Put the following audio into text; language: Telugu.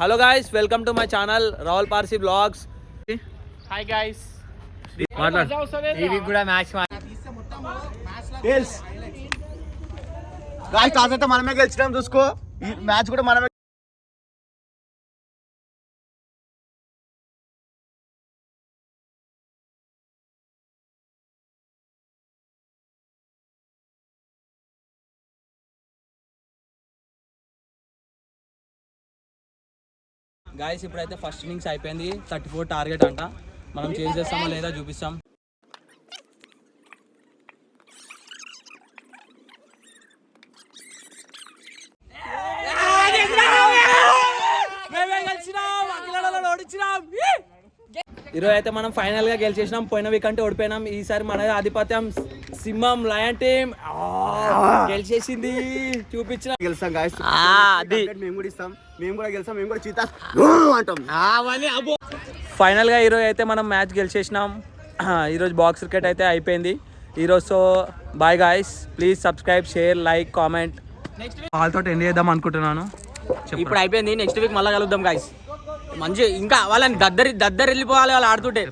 Hello guys, welcome to my channel Rahul Parsi blogs. Hi guys. మాట్లాడు. ఈ వీక్ కూడా మ్యాచ్ గాయ్స్ టాస్ అయితే మనమే గెలిచినాం చూసుకో. ఈ మ్యాచ్ కూడా మనమే. గాయ్స్ ఇప్పుడైతే ఫస్ట్ ఇన్నింగ్స్ అయిపోయింది. 34 టార్గెట్ అంట. మనం చేంజ్ చేస్తామో లేదా చూపిస్తాం. ఈరోజు అయితే మనం ఫైనల్ గా గెలిచేసినాం. పోయిన వీక్ అంటే ఓడిపోయినాం. ఈసారి మన ఆధిపత్యం సింహం లయన్ టీం గెలిచేసింది. చూపించిన గెలుస్తాం గాయ్స్. మేము కూడా ఇస్తాం, మేము కూడా గెలుస్తాం, మేము కూడా చీతా అంటాం. ఫైనల్ గా ఈరోజు అయితే మనం మ్యాచ్ గెలిచేసినాం. ఈరోజు బాక్స్ క్రికెట్ అయితే అయిపోయింది ఈరోజు. So bye guys, please subscribe, share, like, comment. వాళ్ళతో ఎండ్ చేద్దాం అనుకుంటున్నాను. ఇప్పుడు అయిపోయింది. నెక్స్ట్ వీక్ మళ్ళీ కలుద్దాం గాయ్స్. మంచి ఇంకా వాళ్ళని దద్దరి వెళ్ళిపోవాలి వాళ్ళు ఆడుతుంటే.